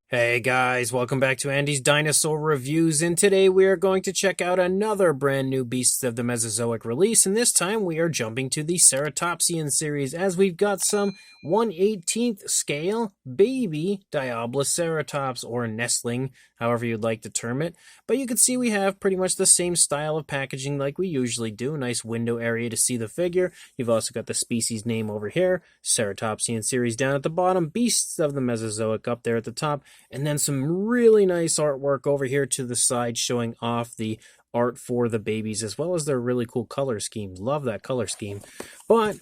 Hey guys, welcome back to Andy's Dinosaur Reviews, and today we are going to check out another brand new Beasts of the Mesozoic release, and this time we are jumping to the Ceratopsian series, as we've got some 1/18th scale baby Diabloceratops, or Nestling, however you'd like to term it. But you can see we have pretty much the same style of packaging like we usually do. Nice window area to see the figure. You've also got the species name over here, Ceratopsian series down at the bottom, Beasts of the Mesozoic up there at the top, and then some really nice artwork over here to the side showing off the art for the babies as well as their really cool color scheme. Love that color scheme. But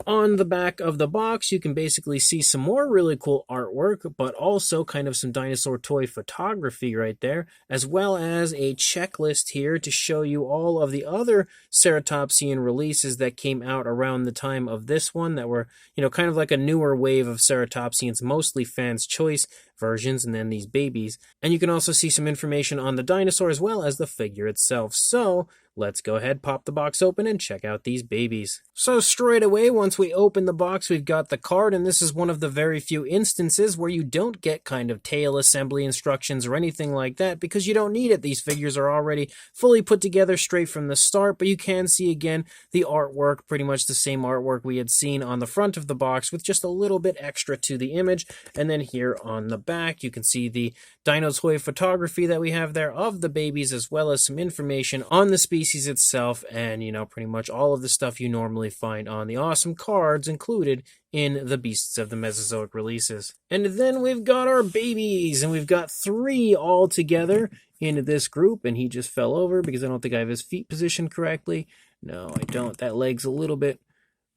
on the back of the box, you can basically see some more really cool artwork, but also kind of some dinosaur toy photography right there, as well as a checklist here to show you all of the other Ceratopsian releases that came out around the time of this one that were, kind of like a newer wave of Ceratopsians, mostly fans' choice versions, and then these babies. And you can also see some information on the dinosaur as well as the figure itself. So let's go ahead, pop the box open, and check out these babies. So straight away, once we open the box, we've got the card, and this is one of the very few instances where you don't get kind of tail assembly instructions or anything like that, because you don't need it. These figures are already fully put together straight from the start, but you can see again the artwork, pretty much the same artwork we had seen on the front of the box with just a little bit extra to the image. And then here on the back, you can see the dino toy photography that we have there of the babies, as well as some information on the species itself, and pretty much all of the stuff you normally find on the awesome cards included in the Beasts of the Mesozoic releases. And then we've got our babies, and we've got 3 all together in this group, and he just fell over because I don't think I have his feet positioned correctly. No, I don't. That leg's a little bit,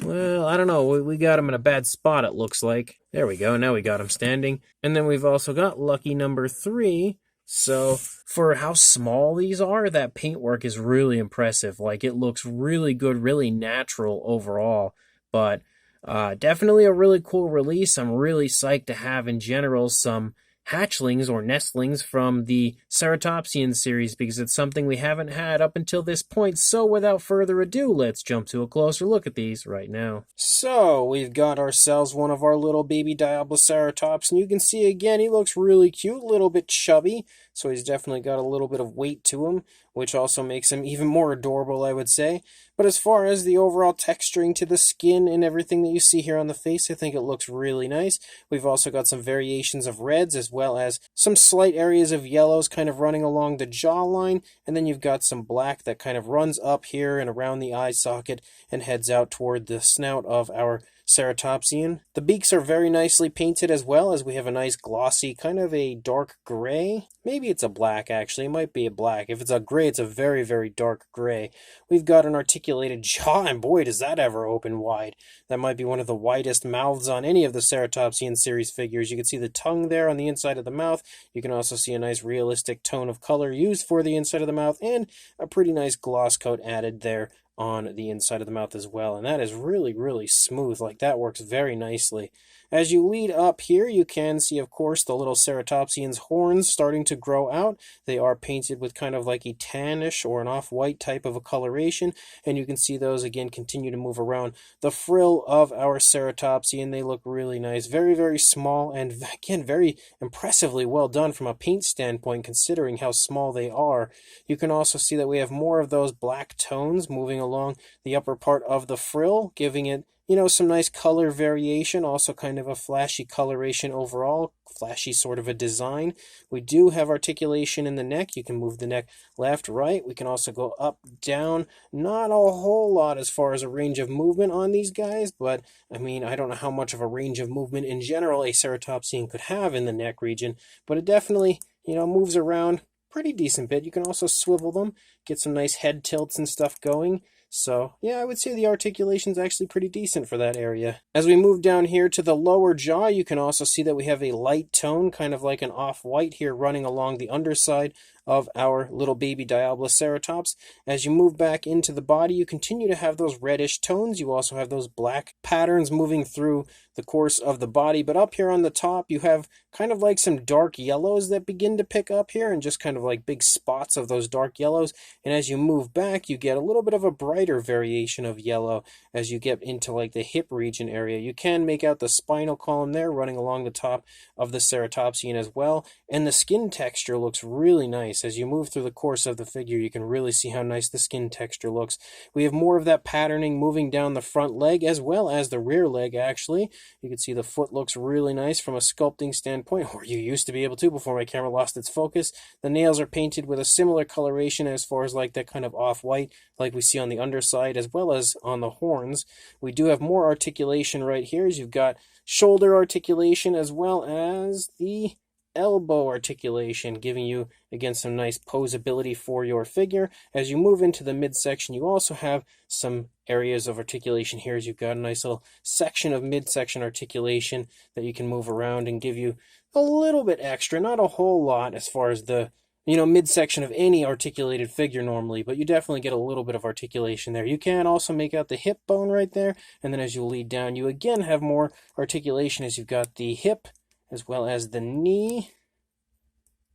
well, I don't know. We got him in a bad spot, it looks like. There we go. Now we got him standing. And then we've also got lucky number 3. So for how small these are, that paintwork is really impressive. Like, it looks really good, really natural overall. But definitely a really cool release. I'm really psyched to have in general some hatchlings or nestlings from the Ceratopsian series, because it's something we haven't had up until this point. So without further ado, let's jump to a closer look at these right now. So we've got ourselves one of our little baby Diabloceratops, and you can see again he looks really cute, a little bit chubby, so he's definitely got a little bit of weight to him, which also makes him even more adorable, I would say. But as far as the overall texturing to the skin and everything that you see here on the face, I think it looks really nice. We've also got some variations of reds, as well as some slight areas of yellows kind of running along the jawline, and then you've got some black that kind of runs up here and around the eye socket and heads out toward the snout of our Ceratopsian. The beaks are very nicely painted, as well as we have a nice glossy, kind of a dark gray. Maybe it's a black, actually. It might be a black. If it's a gray, it's a very, very dark gray. We've got an articulated jaw, and boy, does that ever open wide. That might be one of the widest mouths on any of the Ceratopsian series figures. You can see the tongue there on the inside of the mouth. You can also see a nice realistic tone of color used for the inside of the mouth, and a pretty nice gloss coat added there on the inside of the mouth as well. And that is really, really smooth. Like, that works very nicely. As you lead up here, you can see, of course, the little Ceratopsian's horns starting to grow out. They are painted with kind of like a tannish or an off-white type of a coloration, and you can see those again continue to move around the frill of our Ceratopsian. They look really nice. Very, very small, and again, very impressively well done from a paint standpoint, considering how small they are. You can also see that we have more of those black tones moving along the upper part of the frill, giving it some nice color variation, also kind of a flashy coloration overall, flashy sort of a design. We do have articulation in the neck. You can move the neck left, right. We can also go up, down. Not a whole lot as far as a range of movement on these guys, but I mean, I don't know how much of a range of movement in general a Ceratopsian could have in the neck region, but it definitely, moves around pretty decent bit. You can also swivel them, get some nice head tilts and stuff going. So, yeah, I would say the articulation's actually pretty decent for that area. As we move down here to the lower jaw, you can also see that we have a light tone, kind of like an off-white here running along the underside of our little baby Diabloceratops. As you move back into the body, you continue to have those reddish tones. You also have those black patterns moving through the course of the body. But up here on the top, you have kind of like some dark yellows that begin to pick up here, and just kind of like big spots of those dark yellows. And as you move back, you get a little bit of a bright brighter variation of yellow as you get into like the hip region area. You can make out the spinal column there running along the top of the ceratopsian as well, and the skin texture looks really nice. As you move through the course of the figure, you can really see how nice the skin texture looks. We have more of that patterning moving down the front leg as well as the rear leg, actually. You can see the foot looks really nice from a sculpting standpoint, or you used to be able to before my camera lost its focus. The nails are painted with a similar coloration as far as like that kind of off-white like we see on the underside as well as on the horns. We do have more articulation right here as you've got shoulder articulation as well as the elbow articulation, giving you again some nice posability for your figure. As you move into the midsection, you also have some areas of articulation here as you've got a nice little section of midsection articulation that you can move around and give you a little bit extra, not a whole lot as far as the midsection of any articulated figure normally, but you definitely get a little bit of articulation there. You can also make out the hip bone right there, and then as you lead down, you again have more articulation as you've got the hip as well as the knee.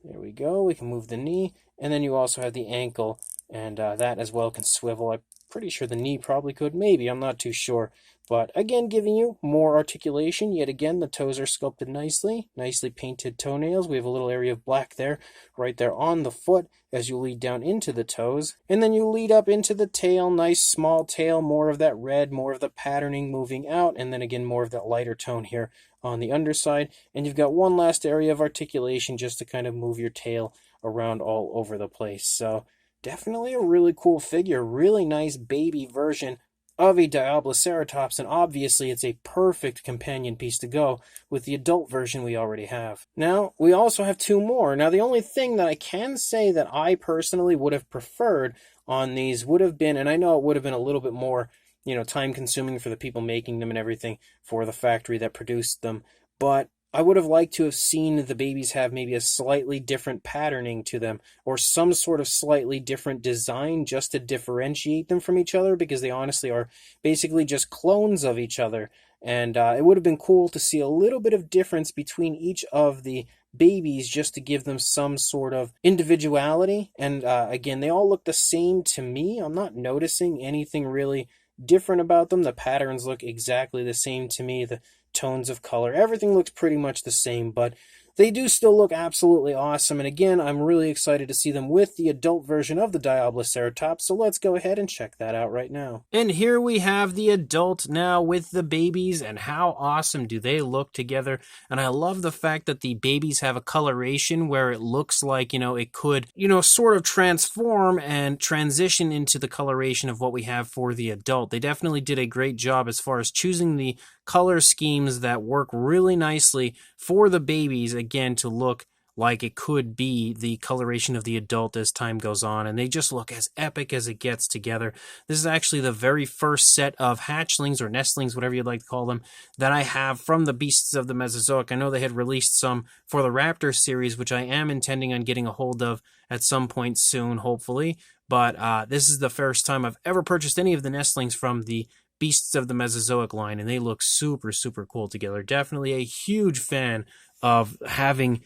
There we go. We can move the knee, and then you also have the ankle, and that as well can swivel. I'm pretty sure the knee probably could. Maybe. I'm not too sure. But again, giving you more articulation. Yet again, the toes are sculpted nicely. Nicely painted toenails. We have a little area of black there, right there on the foot as you lead down into the toes. And then you lead up into the tail. Nice small tail. More of that red, more of the patterning moving out. And then again, more of that lighter tone here on the underside. And you've got one last area of articulation just to kind of move your tail around all over the place. So definitely a really cool figure. Really nice baby version of a Diabloceratops, and obviously it's a perfect companion piece to go with the adult version we already have. Now, we also have two more. Now, the only thing that I can say that I personally would have preferred on these would have been, and I know it would have been a little bit more, time consuming for the people making them and everything for the factory that produced them, but I would have liked to have seen the babies have maybe a slightly different patterning to them or some sort of slightly different design just to differentiate them from each other, because they honestly are basically just clones of each other. And it would have been cool to see a little bit of difference between each of the babies just to give them some sort of individuality. And again, they all look the same to me. I'm not noticing anything really different about them. The patterns look exactly the same to me. The tones of color, everything looks pretty much the same, but they do still look absolutely awesome. And again, I'm really excited to see them with the adult version of the Diabloceratops, so let's go ahead and check that out right now. And here we have the adult now with the babies, and how awesome do they look together. And I love the fact that the babies have a coloration where it looks like, it could, sort of transform and transition into the coloration of what we have for the adult. They definitely did a great job as far as choosing the color schemes that work really nicely for the babies, again, to look like it could be the coloration of the adult as time goes on, and they just look as epic as it gets together. This is actually the very first set of hatchlings or nestlings, whatever you'd like to call them, that I have from the Beasts of the Mesozoic. I know they had released some for the Raptor series, which I am intending on getting a hold of at some point soon, hopefully, but this is the first time I've ever purchased any of the nestlings from the Beasts of the Mesozoic line, and they look super, super cool together. Definitely a huge fan of having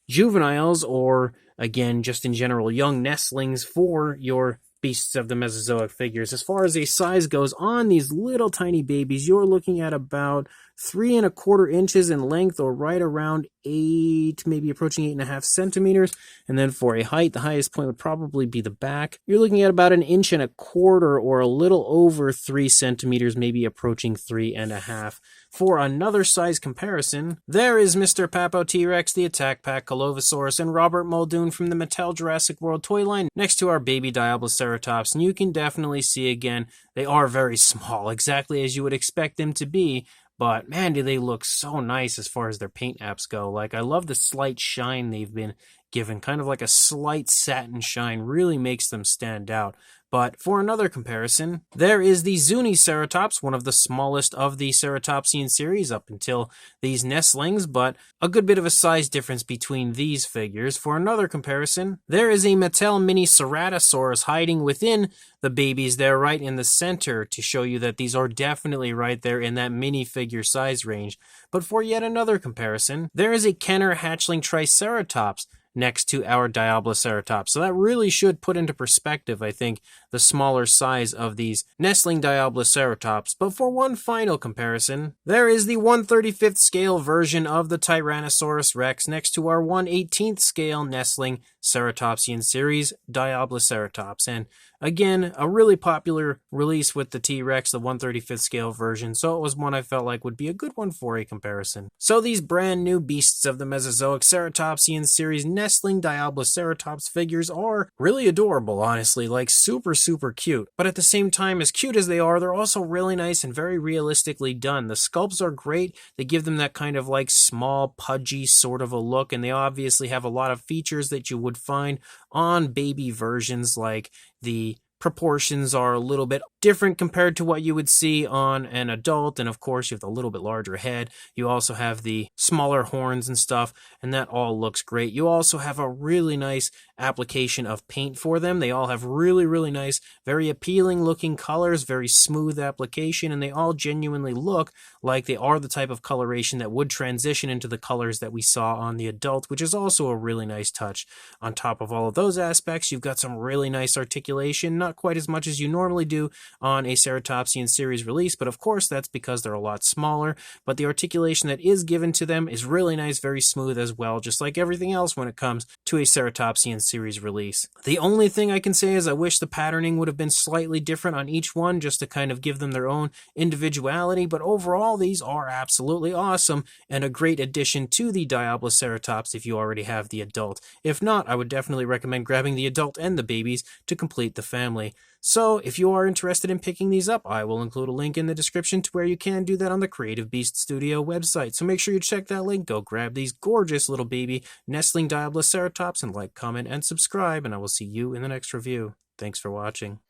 juveniles, or again, just in general, young nestlings for your Beasts of the Mesozoic figures. As far as a size goes on these little tiny babies, you're looking at about 3 1/4 inches in length, or right around 8, maybe approaching 8.5 centimeters. And then for a height, the highest point would probably be the back. You're looking at about 1 1/4 inches, or a little over 3 centimeters, maybe approaching 3.5. For another size comparison, there is Mr. Papo T-Rex, the Attack Pack Colovosaurus, and Robert Muldoon from the Mattel Jurassic World toy line next to our baby Diabloceratops. And you can definitely see, again, they are very small, exactly as you would expect them to be. But man, do they look so nice as far as their paint apps go. Like, I love the slight shine they've been given. Kind of like a slight satin shine really makes them stand out. But for another comparison, there is the Zuniceratops, one of the smallest of the Ceratopsian series up until these nestlings, but a good bit of a size difference between these figures. For another comparison, there is a Mattel Mini Ceratosaurus hiding within the babies there right in the center to show you that these are definitely right there in that minifigure size range. But for yet another comparison, there is a Kenner Hatchling Triceratops next to our Diabloceratops. So that really should put into perspective, I think, the smaller size of these Nestling Diabloceratops. But for one final comparison, there is the 1/35th scale version of the Tyrannosaurus Rex next to our 1/18th scale Nestling Ceratopsian Series Diabloceratops. And again, a really popular release with the T-Rex, the 1/35th scale version, so it was one I felt like would be a good one for a comparison. So these brand new beasts of the Mesozoic Ceratopsian Series Nestling Diabloceratops figures are really adorable, honestly, like super cute. But at the same time, as cute as they are, they're also really nice and very realistically done. The sculpts are great, they give them that kind of like small, pudgy sort of a look, and they obviously have a lot of features that you would find on baby versions, like the proportions are a little bit different compared to what you would see on an adult, and of course you have the little bit larger head. You also have the smaller horns and stuff, and that all looks great. You also have a really nice application of paint for them. They all have really nice, very appealing looking colors, very smooth application, and they all genuinely look like they are the type of coloration that would transition into the colors that we saw on the adult, which is also a really nice touch. On top of all of those aspects, you've got some really nice articulation, not quite as much as you normally do on a Ceratopsian series release, but of course that's because they're a lot smaller, but the articulation that is given to them is really nice, very smooth as well, just like everything else when it comes to a Ceratopsian series release. The only thing I can say is I wish the patterning would have been slightly different on each one, just to kind of give them their own individuality, but overall these are absolutely awesome and a great addition to the Diabloceratops if you already have the adult. If not, I would definitely recommend grabbing the adult and the babies to complete the family. So if you are interested in picking these up, I will include a link in the description to where you can do that on the Creative Beast Studio website. So make sure you check that link, go grab these gorgeous little baby Nestling Diabloceratops, and like, comment, and subscribe, and I will see you in the next review. Thanks for watching.